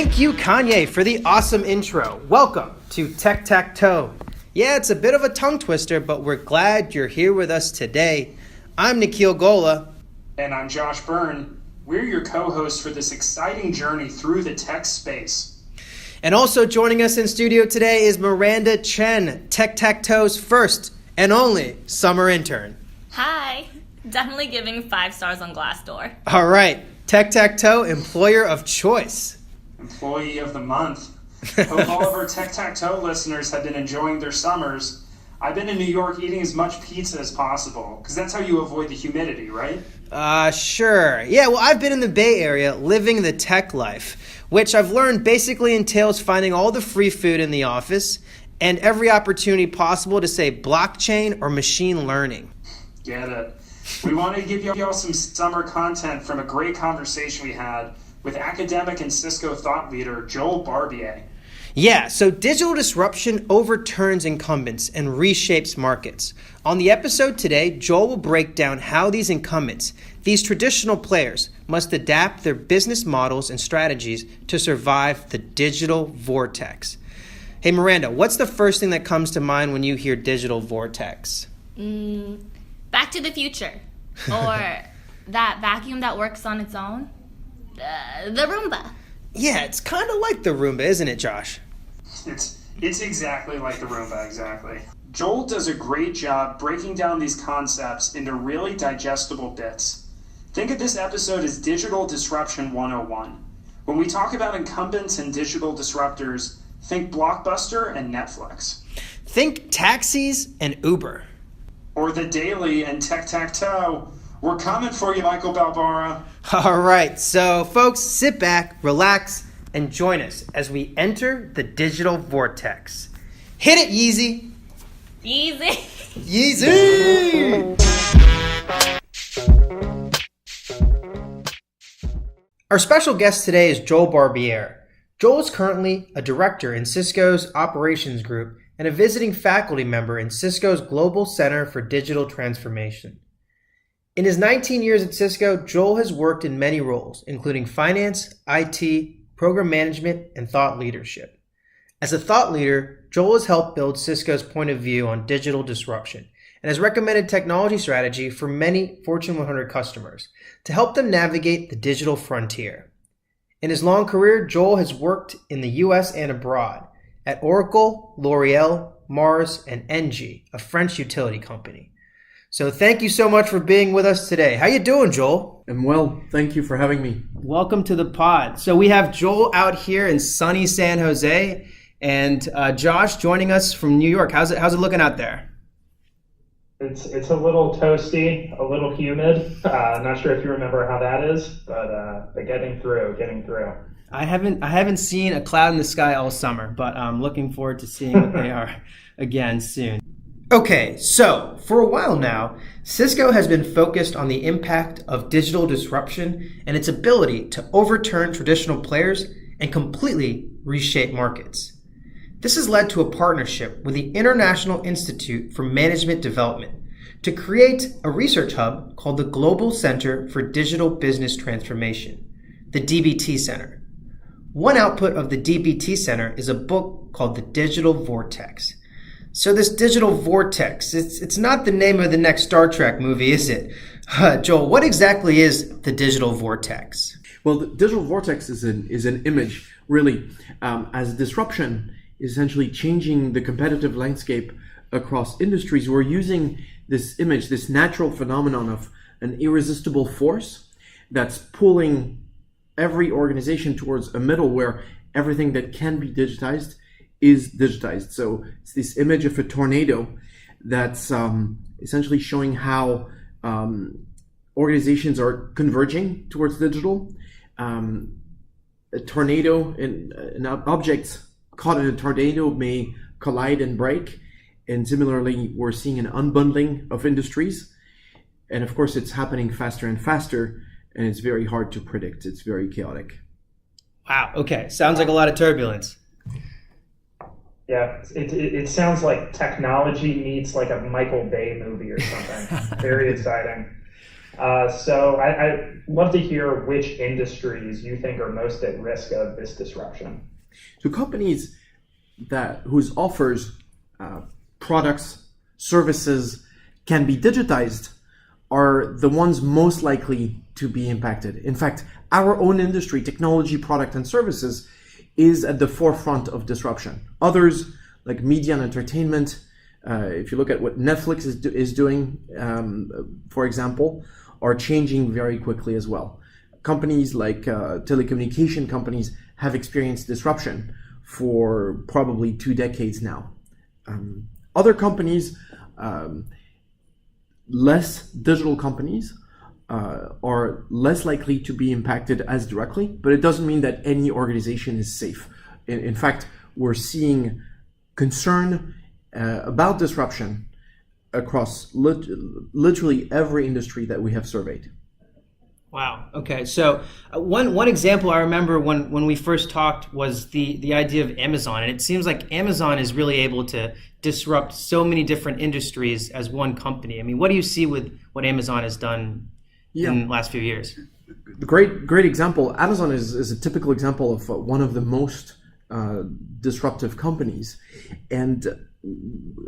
Thank you, Kanye, for the awesome intro. Welcome to Tech Tac Toe. Yeah, it's a bit of a tongue twister, but we're glad you're here with us today. I'm Nikhil Gola. And I'm Josh Byrne. We're your co-hosts for this exciting journey through the tech space. And also joining us in studio today is Miranda Chen, Tech Tac Toe's first and only summer intern. Hi. Definitely giving 5 stars on Glassdoor. All right. Tech Tac Toe, employer of choice. Employee of the month. Hope all of our Tech Tac Toe listeners have been enjoying their summers. I've been in New York eating as much pizza as possible, because that's how you avoid the humidity, right? Sure. Yeah, well, I've been in the Bay Area living the tech life, which I've learned basically entails finding all the free food in the office and every opportunity possible to say blockchain or machine learning. Get it. We want to give y'all some summer content from a great conversation we had with academic and Cisco thought leader Joel Barbier. Yeah, so digital disruption overturns incumbents and reshapes markets. On the episode today, Joel will break down how these incumbents, these traditional players, must adapt their business models and strategies to survive the digital vortex. Hey Miranda, what's the first thing that comes to mind when you hear digital vortex? Back to the Future. Or that vacuum that works on its own. The Roomba. Yeah, it's kind of like the Roomba, isn't it, Josh? It's exactly like the Roomba, exactly. Joel does a great job breaking down these concepts into really digestible bits. Think of this episode as Digital Disruption 101. When we talk about incumbents and digital disruptors, think Blockbuster and Netflix. Think taxis and Uber. Or The Daily and Tech Tac Toe. We're coming for you, Michael Balbara. All right, so folks, sit back, relax, and join us as we enter the digital vortex. Hit it, Yeezy. Easy. Yeezy! Our special guest today is Joel Barbier. Joel is currently a director in Cisco's operations group and a visiting faculty member in Cisco's Global Center for Digital Transformation. In his 19 years at Cisco, Joel has worked in many roles, including finance, IT, program management, and thought leadership. As a thought leader, Joel has helped build Cisco's point of view on digital disruption and has recommended technology strategy for many Fortune 100 customers to help them navigate the digital frontier. In his long career, Joel has worked in the US and abroad at Oracle, L'Oreal, Mars, and Engie, a French utility company. So thank you so much for being with us today. How you doing, Joel? I'm well. Thank you for having me. Welcome to the pod. So we have Joel out here in sunny San Jose and Josh joining us from New York. How's it looking out there? It's a little toasty, a little humid. Not sure if you remember how that is, but getting through. I haven't seen a cloud in the sky all summer, but I'm looking forward to seeing what they are again soon. Okay, so for a while now, Cisco has been focused on the impact of digital disruption and its ability to overturn traditional players and completely reshape markets. This has led to a partnership with the International Institute for Management Development to create a research hub called the Global Center for Digital Business Transformation, the DBT Center. One output of the DBT Center is a book called The Digital Vortex. So this digital vortex, it's not the name of the next Star Trek movie, is it? Joel, what exactly is the digital vortex? Well, the digital vortex is an image, really, as disruption is essentially changing the competitive landscape across industries. We're using this image, this natural phenomenon of an irresistible force that's pulling every organization towards a middle where everything that can be digitized is digitized. So it's this image of a tornado that's essentially showing how organizations are converging towards digital. A tornado and objects caught in a tornado may collide and break. And similarly, we're seeing an unbundling of industries. And of course, it's happening faster and faster, and it's very hard to predict. It's very chaotic. Wow, okay. Sounds like a lot of turbulence. Yeah, it sounds like technology meets like a Michael Bay movie or something. Very exciting. I'd love to hear which industries you think are most at risk of this disruption. So companies whose offers, products, services can be digitized are the ones most likely to be impacted. In fact, our own industry, technology, product, and services, is at the forefront of disruption. Others, like media and entertainment, if you look at what Netflix is doing, for example, are changing very quickly as well. Companies like telecommunication companies have experienced disruption for probably 2 decades now. Other companies, less digital companies, are less likely to be impacted as directly, but it doesn't mean that any organization is safe. In fact, we're seeing concern about disruption across literally every industry that we have surveyed. Wow. Okay. So one example I remember when we first talked was the idea of Amazon, and it seems like Amazon is really able to disrupt so many different industries as one company. I mean, what do you see with what Amazon has done in the last few years? Great example. Amazon is a typical example of one of the most disruptive companies, and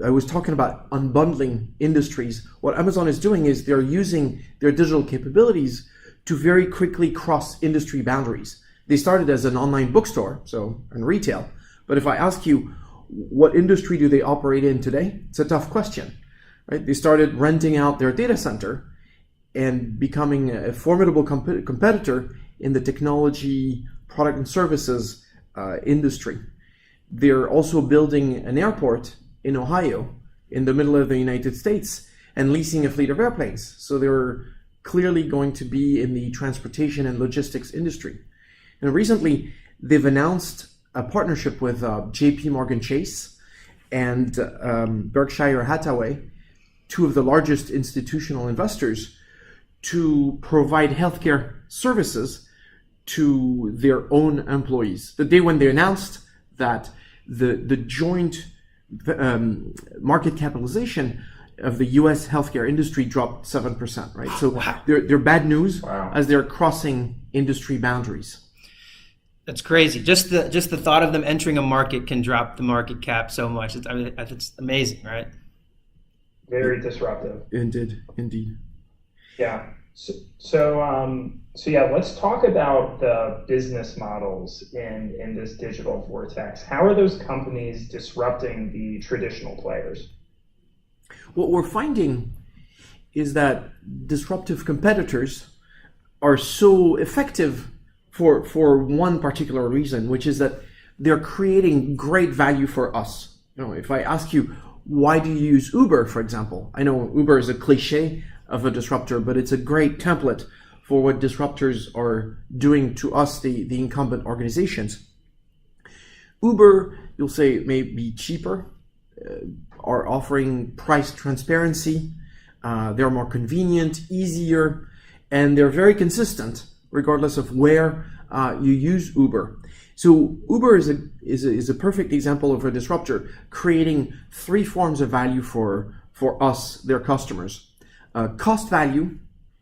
I was talking about unbundling industries. What Amazon is doing is they're using their digital capabilities to very quickly cross industry boundaries. They started as an online bookstore, so in retail. But if I ask you, what industry do they operate in today? It's a tough question, right? They started renting out their data center and becoming a formidable competitor in the technology, product and services industry. They're also building an airport in Ohio, in the middle of the United States, and leasing a fleet of airplanes. So they're clearly going to be in the transportation and logistics industry. And recently, they've announced a partnership with JP Morgan Chase and Berkshire Hathaway, two of the largest institutional investors, to provide healthcare services to their own employees. The day when they announced that the joint market capitalization of the U.S. healthcare industry dropped 7%, right? So they're bad news as they're crossing industry boundaries. That's crazy. Just the thought of them entering a market can drop the market cap so much. It's amazing, right? Very disruptive. Indeed. Yeah. So yeah, let's talk about the business models in this digital vortex. How are those companies disrupting the traditional players? What we're finding is that disruptive competitors are so effective for one particular reason, which is that they're creating great value for us. You know, if I ask you, why do you use Uber, for example? I know Uber is a cliche of a disruptor, but it's a great template for what disruptors are doing to us, the incumbent organizations. Uber, you'll say, may be cheaper, are offering price transparency, they're more convenient, easier, and they're very consistent regardless of where you use Uber. So Uber is a perfect example of a disruptor creating 3 forms of value for us, their customers. Cost value,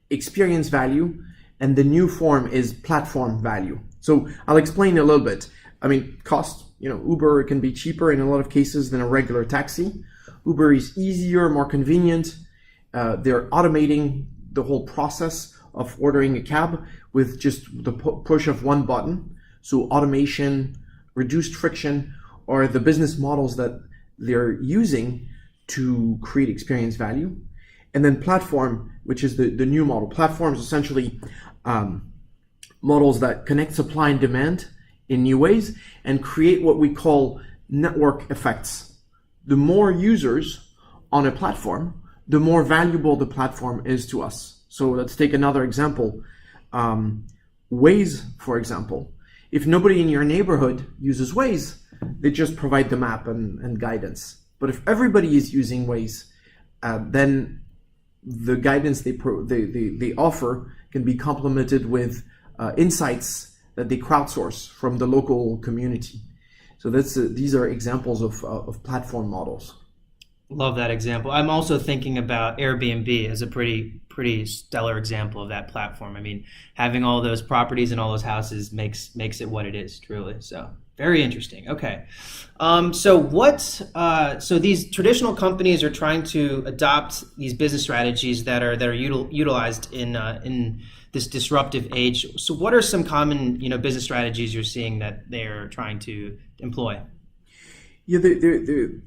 experience value, and the new form is platform value. So I'll explain a little bit. I mean, cost, Uber can be cheaper in a lot of cases than a regular taxi. Uber is easier, more convenient. They're automating the whole process of ordering a cab with just the push of one button. So automation, reduced friction are the business models that they're using to create experience value. And then platform, which is the new model. Platforms essentially models that connect supply and demand in new ways and create what we call network effects. The more users on a platform, the more valuable the platform is to us. So let's take another example. Waze, for example. If nobody in your neighborhood uses Waze, they just provide the map and guidance. But if everybody is using Waze, then the guidance they offer can be complemented with insights that they crowdsource from the local community. So these are examples of platform models. Love that example. I'm also thinking about Airbnb as a pretty stellar example of that platform. I mean, having all those properties and all those houses makes it what it is, truly. So very interesting. Okay, so these traditional companies are trying to adopt these business strategies that are utilized in this disruptive age. So what are some common business strategies you're seeing that they're trying to employ? Yeah, the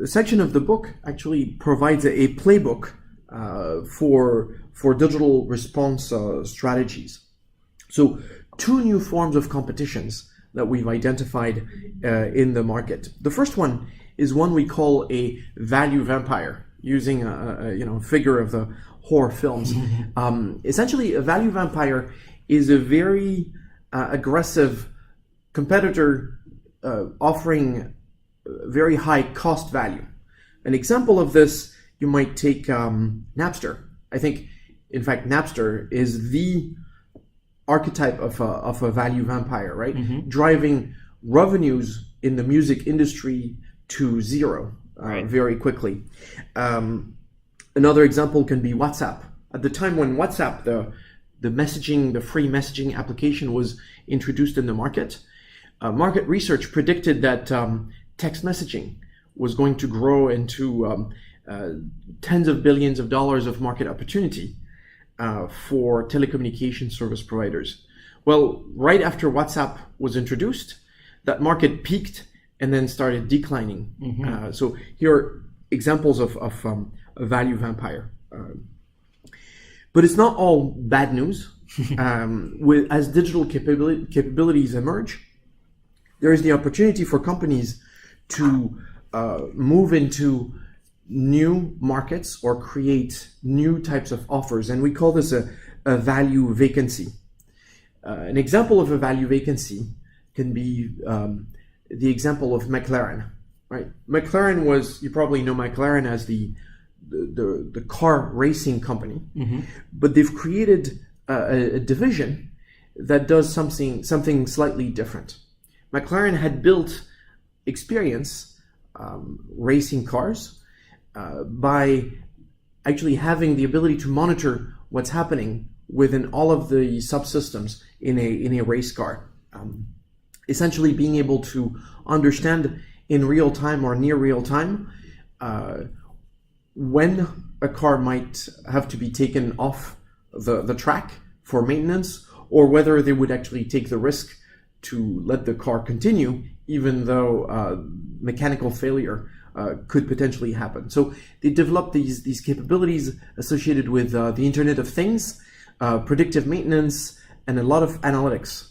section of the book actually provides a playbook for digital response strategies. So 2 new forms of competitions that we've identified in the market. The first one is one we call a value vampire, using a figure of the horror films. Essentially, a value vampire is a very aggressive competitor offering very high cost value. An example of this, you might take Napster. I think, in fact, Napster is the archetype of a value vampire, right? Mm-hmm. Driving revenues in the music industry to zero very quickly. Another example can be WhatsApp. At the time when WhatsApp, the free messaging application, was introduced in the market, market research predicted that text messaging was going to grow into tens of billions of dollars of market opportunity for telecommunication service providers. Well, right after WhatsApp was introduced, that market peaked and then started declining. Mm-hmm. So here are examples of a value vampire. But it's not all bad news. As digital capabilities emerge, there is the opportunity for companies to move into new markets or create new types of offers. And we call this a value vacancy. An example of a value vacancy can be the example of McLaren, right? McLaren you probably know McLaren as the car racing company, mm-hmm. but they've created a division that does something slightly different. McLaren had built experience racing cars by actually having the ability to monitor what's happening within all of the subsystems in a race car. Essentially being able to understand in real time or near real time when a car might have to be taken off the track for maintenance, or whether they would actually take the risk to let the car continue even though mechanical failure could potentially happen. So they developed these capabilities associated with the Internet of Things, predictive maintenance, and a lot of analytics.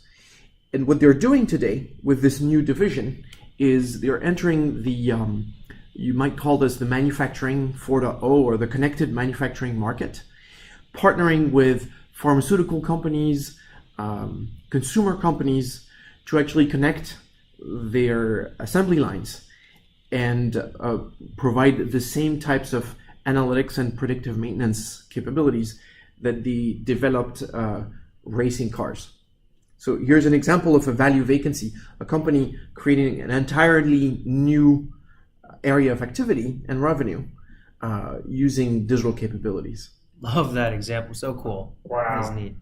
And what they're doing today with this new division is they're entering the, you might call this the manufacturing 4.0 or the connected manufacturing market, partnering with pharmaceutical companies, consumer companies to actually connect their assembly lines and provide the same types of analytics and predictive maintenance capabilities that the developed racing cars. So here's an example of a value vacancy, a company creating an entirely new area of activity and revenue using digital capabilities. Love that example. So cool. Wow. That's neat.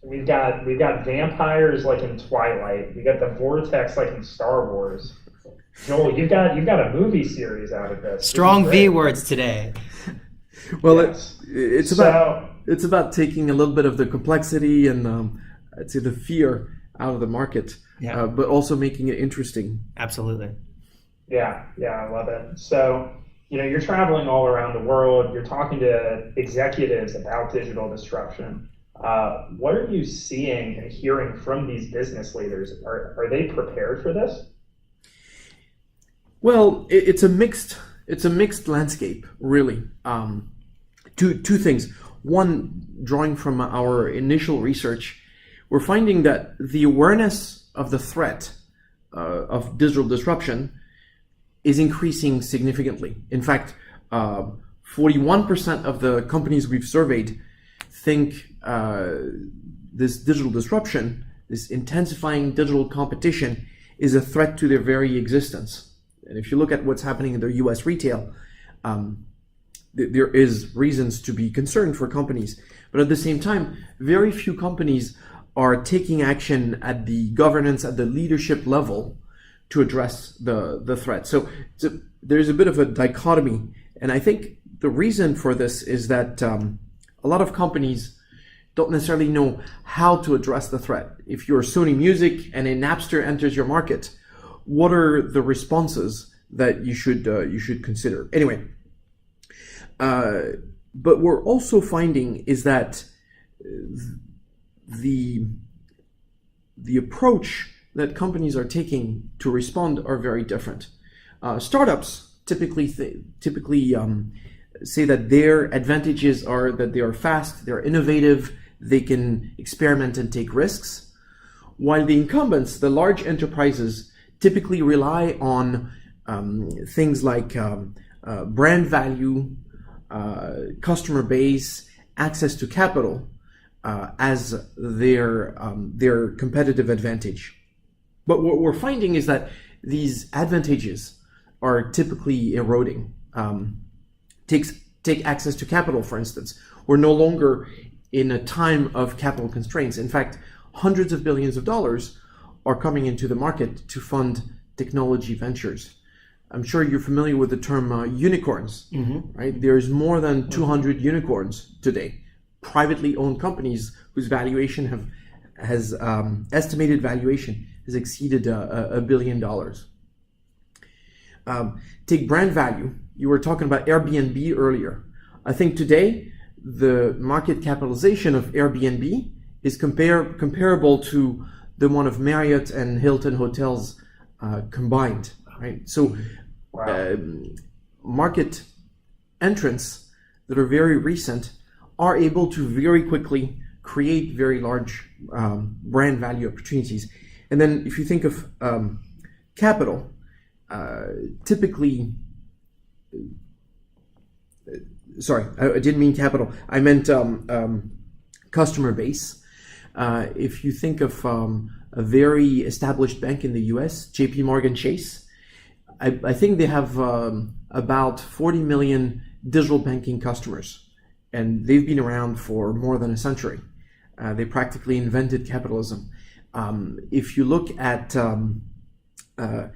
We've got vampires like in Twilight. We got the Vortex like in Star Wars. Joel, you've got a movie series out of this. Strong V words today. Well, yes. it's about taking a little bit of the complexity and I'd say the fear out of the market, but also making it interesting. Absolutely. Yeah, I love it. So, you're traveling all around the world. You're talking to executives about digital disruption. What are you seeing and hearing from these business leaders? Are they prepared for this? Well, it's a mixed landscape, really. Two things. One, drawing from our initial research, we're finding that the awareness of the threat of digital disruption is increasing significantly. In fact, 41% of the companies we've surveyed think this digital disruption, this intensifying digital competition, is a threat to their very existence. And if you look at what's happening in the US retail, there is reasons to be concerned for companies. But at the same time, very few companies are taking action at the governance, at the leadership level to address the threat. So there's a bit of a dichotomy. And I think the reason for this is that a lot of companies don't necessarily know how to address the threat. If you're Sony Music and a Napster enters your market, what are the responses that you should consider? Anyway, but we're also finding is that the approach that companies are taking to respond are very different. Startups typically say that their advantages are that they are fast, they're innovative, they can experiment and take risks, while the incumbents, the large enterprises, typically rely on things like brand value, customer base, access to capital as their competitive advantage. But what we're finding is that these advantages are typically eroding. Take access to capital, for instance. We're no longer in a time of capital constraints. In fact, hundreds of billions of dollars are coming into the market to fund technology ventures. I'm sure you're familiar with the term unicorns, right? There's more than 200 unicorns today, privately owned companies whose valuation has estimated valuation has exceeded $1 billion. Take brand value. You were talking about Airbnb earlier. I think today the market capitalization of Airbnb is comparable to the one of Marriott and Hilton hotels combined, right? So market entrants that are very recent are able to very quickly create very large brand value opportunities. And then if you think of capital, typically, sorry, I didn't mean capital. I meant customer base. If you think of a very established bank in the US, JP Morgan Chase, I think they have about 40 million digital banking customers, and they've been around for more than a century. They practically invented capitalism. If you look at a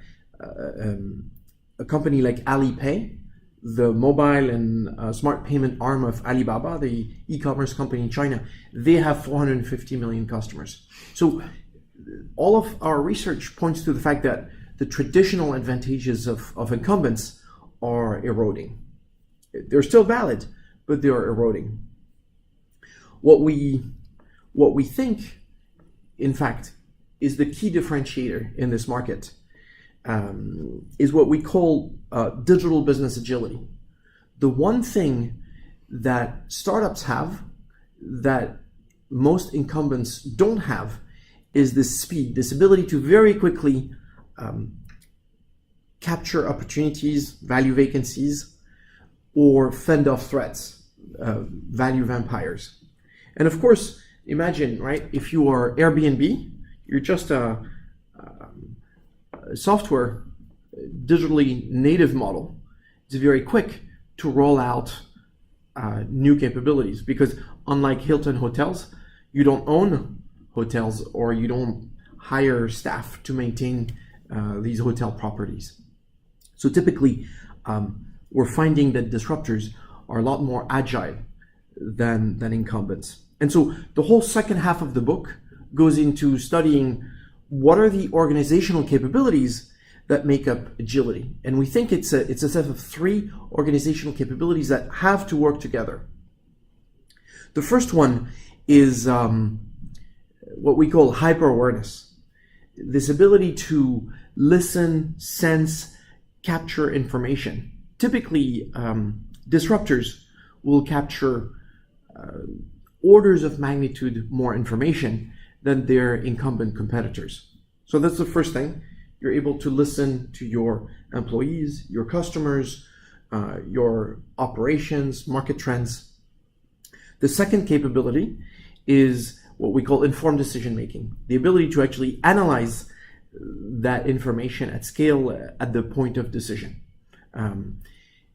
company like Alipay, the mobile and smart payment arm of Alibaba, the e-commerce company in China, they have 450 million customers. So all of our research points to the fact that the traditional advantages of incumbents are eroding. They're still valid, but they are eroding. What we think, in fact, is the key differentiator in this market is what we call digital business agility. The one thing that startups have that most incumbents don't have is this speed, this ability to very quickly capture opportunities, value vacancies, or fend off threats, value vampires. And of course, imagine, right, if you are Airbnb, you're just a software digitally native model. It's very quick to roll out new capabilities because unlike Hilton hotels, you don't own hotels or you don't hire staff to maintain these hotel properties. So typically, we're finding that disruptors are a lot more agile than incumbents. And so the whole second half of the book goes into studying what are the organizational capabilities that make up agility. And we think it's a set of 3 organizational capabilities that have to work together. The first one is what we call hyper-awareness. This ability to listen, sense, capture information. Typically, disruptors will capture orders of magnitude more information than their incumbent competitors. So that's the first thing. You're able to listen to your employees, your customers, your operations, market trends. The second capability is what we call informed decision making, the ability to actually analyze that information at scale at the point of decision.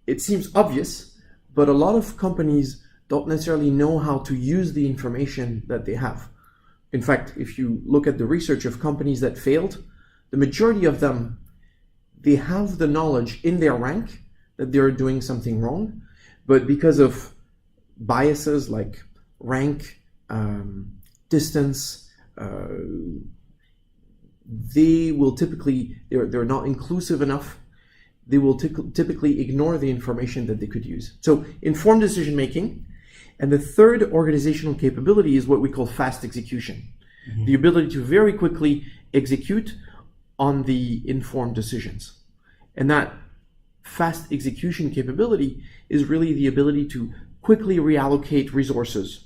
it seems obvious, but a lot of companies don't necessarily know how to use the information that they have. In fact, if you look at the research of companies that failed, the majority of them, they have the knowledge in their rank that they're doing something wrong, but because of biases like rank, distance, they will typically, they're not inclusive enough. They will typically ignore the information that they could use. So informed decision making. And the third organizational capability is what we call fast execution. Mm-hmm. The ability to very quickly execute on the informed decisions. And that fast execution capability is really the ability to quickly reallocate resources,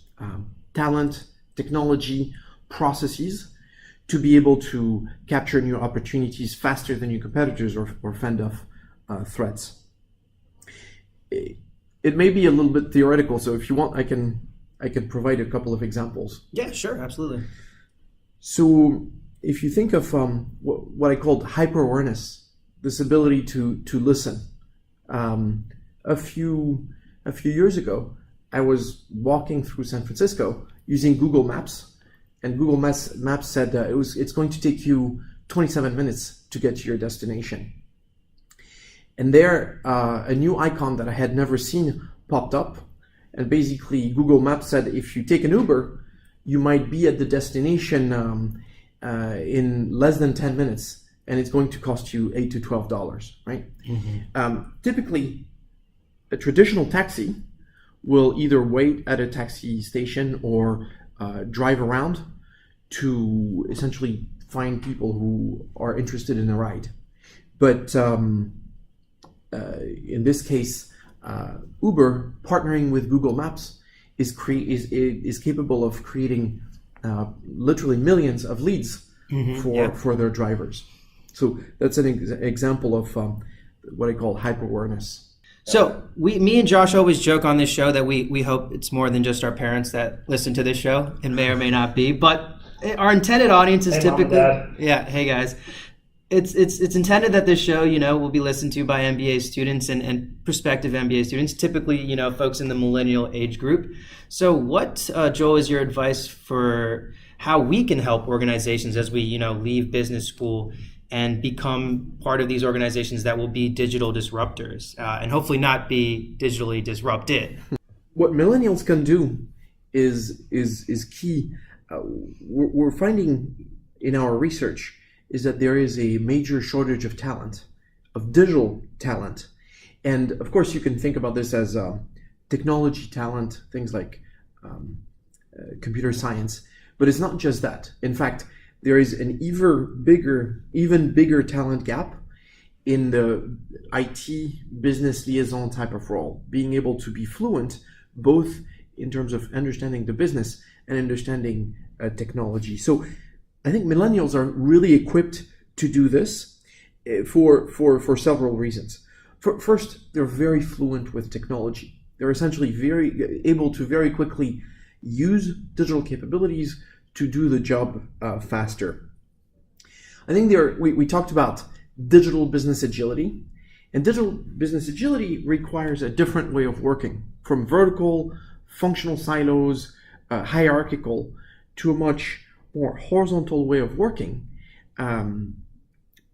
talent, technology, processes, to be able to capture new opportunities faster than your competitors or fend off threats. It may be a little bit theoretical, so if you want, I can provide a couple of examples. Yeah, sure, absolutely. So if you think of what I called hyper-awareness, this ability to listen. A few years ago, I was walking through San Francisco using Google Maps, and Google Maps said it's going to take you 27 minutes to get to your destination. And there, a new icon that I had never seen popped up, and basically Google Maps said if you take an Uber, you might be at the destination in less than 10 minutes, and it's going to cost you $8 to $12, right? Mm-hmm. Typically, a traditional taxi will either wait at a taxi station or drive around to essentially find people who are interested in a ride. But in this case, Uber, partnering with Google Maps, is capable of creating literally millions of leads for their drivers. So that's an example of what I call hyper-awareness. So me and Josh always joke on this show that we hope it's more than just our parents that listen to this show. It may or may not be, but our intended audience is typically, hey guys, it's intended that this show, will be listened to by MBA students and prospective MBA students, typically, folks in the millennial age group. So what, Joel, is your advice for how we can help organizations as we, leave business school and become part of these organizations that will be digital disruptors and hopefully not be digitally disrupted? What millennials can do is key. We're finding in our research is that there is a major shortage of talent, of digital talent. And of course, you can think about this as technology talent, things like computer science, but it's not just that. In fact, there is an even bigger talent gap in the IT business liaison type of role, being able to be fluent both in terms of understanding the business and understanding technology. So I think millennials are really equipped to do this for several reasons. First, they're very fluent with technology. They're essentially very able to very quickly use digital capabilities to do the job faster. I think we talked about digital business agility, and digital business agility requires a different way of working, from vertical, functional silos, hierarchical, to a much more horizontal way of working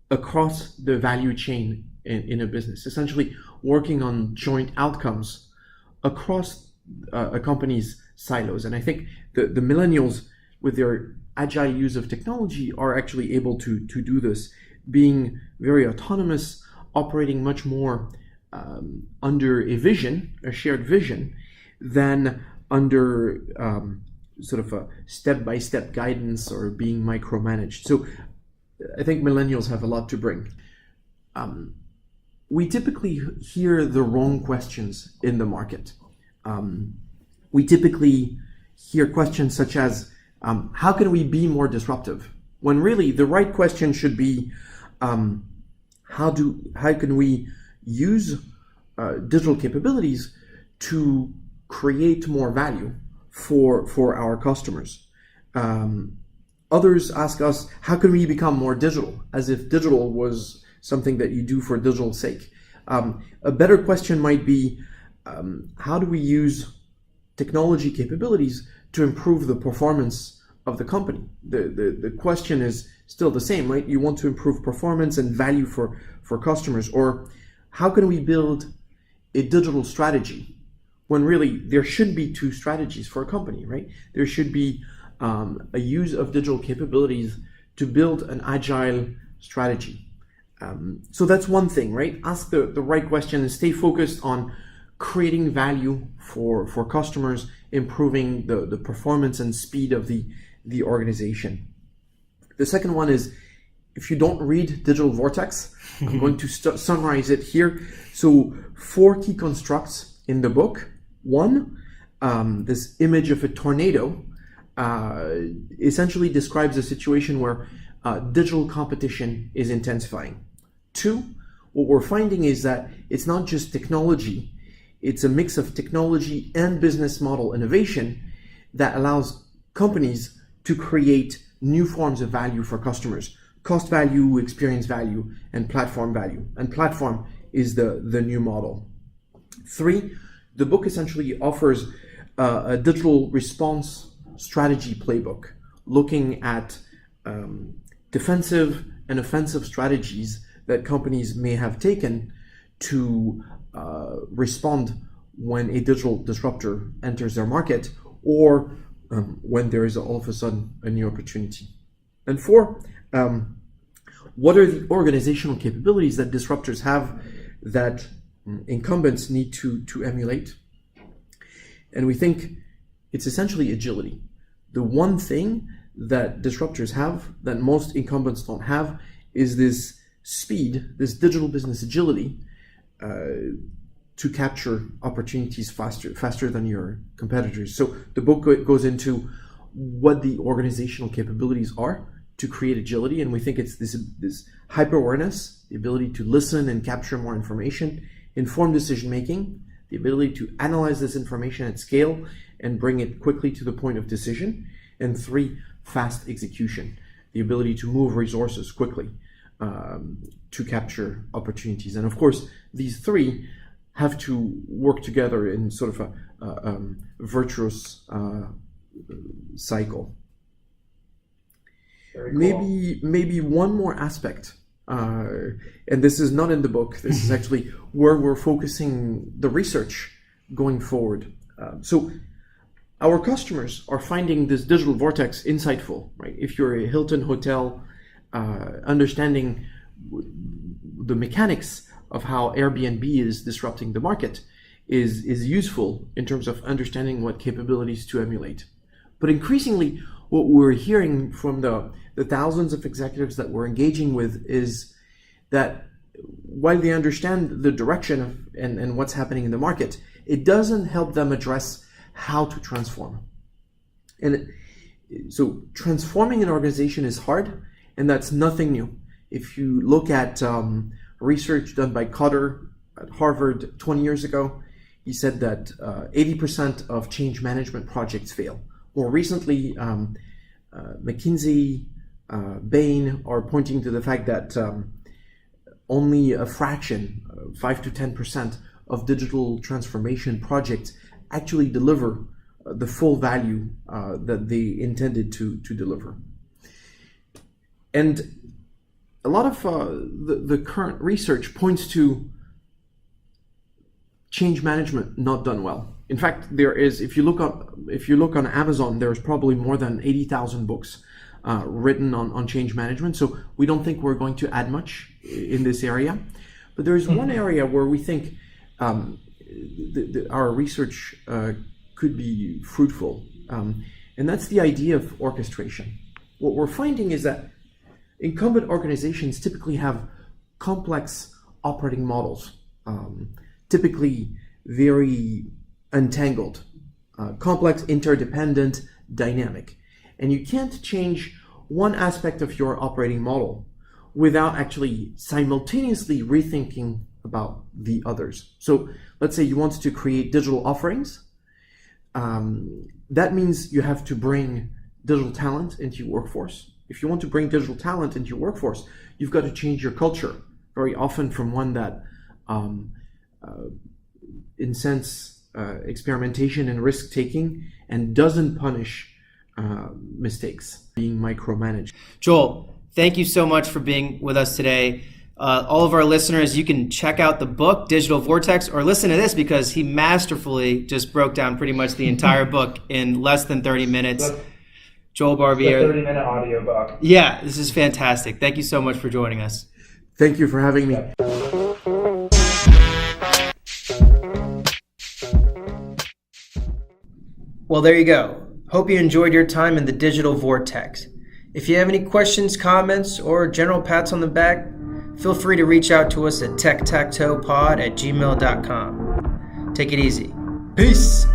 across the value chain in a business, essentially working on joint outcomes across a company's silos. And I think the millennials, with their agile use of technology, are actually able to do this, being very autonomous, operating much more under a shared vision, than under sort of a step-by-step guidance or being micromanaged. So I think millennials have a lot to bring. We typically hear the wrong questions in the market. We typically hear questions such as, how can we be more disruptive? When really the right question should be, how can we use digital capabilities to create more value for our customers? Others ask us, how can we become more digital? As if digital was something that you do for digital's sake. A better question might be, how do we use technology capabilities to improve the performance of the company? The question is still the same, right? You want to improve performance and value for customers, or how can we build a digital strategy when really there should be two strategies for a company, right? There should be a use of digital capabilities to build an agile strategy. So that's one thing, right? Ask the right question and stay focused on creating value for customers, improving the performance and speed of the organization. The second one is, if you don't read Digital Vortex, I'm going to summarize it here. So 4 key constructs in the book. One, this image of a tornado essentially describes a situation where digital competition is intensifying. 2, what we're finding is that it's not just technology, it's a mix of technology and business model innovation that allows companies to create new forms of value for customers. Cost value, experience value, and platform value. And platform is the new model. 3, the book essentially offers a digital response strategy playbook, looking at defensive and offensive strategies that companies may have taken to respond when a digital disruptor enters their market, or when there is all of a sudden a new opportunity. And 4, what are the organizational capabilities that disruptors have that incumbents need to emulate? And we think it's essentially agility. The one thing that disruptors have that most incumbents don't have is this speed, this digital business agility, to capture opportunities faster than your competitors. So the book goes into what the organizational capabilities are to create agility, and we think it's this hyper awareness, the ability to listen and capture more information, informed decision making, the ability to analyze this information at scale and bring it quickly to the point of decision, and 3, fast execution, the ability to move resources quickly to capture opportunities. And of course, these 3 have to work together in sort of a virtuous cycle. Very cool. Maybe one more aspect, and this is not in the book. This is actually where we're focusing the research going forward. So our customers are finding this Digital Vortex insightful, right? If you're a Hilton hotel, understanding the mechanics of how Airbnb is disrupting the market is useful in terms of understanding what capabilities to emulate. But increasingly, what we're hearing from the thousands of executives that we're engaging with is that while they understand the direction of and what's happening in the market, it doesn't help them address how to transform. And so transforming an organization is hard, and that's nothing new. If you look at research done by Cotter at Harvard 20 years ago, he said that 80% of change management projects fail. More recently, McKinsey, Bain are pointing to the fact that only a fraction, 5 to 10% of digital transformation projects actually deliver the full value that they intended to deliver. And a lot of the current research points to change management not done well. In fact, there is, if you look on Amazon, there's probably more than 80,000 books written on change management. So we don't think we're going to add much in this area. But there is one area where we think our research could be fruitful, and that's the idea of orchestration. What we're finding is that incumbent organizations typically have complex operating models, typically very untangled, complex, interdependent, dynamic. And you can't change one aspect of your operating model without actually simultaneously rethinking about the others. So let's say you want to create digital offerings. That means you have to bring digital talent into your workforce. If you want to bring digital talent into your workforce, you've got to change your culture very often from one that incents experimentation and risk taking, and doesn't punish mistakes being micromanaged. Joel, thank you so much for being with us today. All of our listeners, you can check out the book, Digital Vortex, or listen to this because he masterfully just broke down pretty much the entire book in less than 30 minutes. Joel Barbier. 30-minute audiobook. Yeah, this is fantastic. Thank you so much for joining us. Thank you for having me. Well, there you go. Hope you enjoyed your time in the Digital Vortex. If you have any questions, comments, or general pats on the back, feel free to reach out to us at techtactoepod@gmail.com. Take it easy. Peace.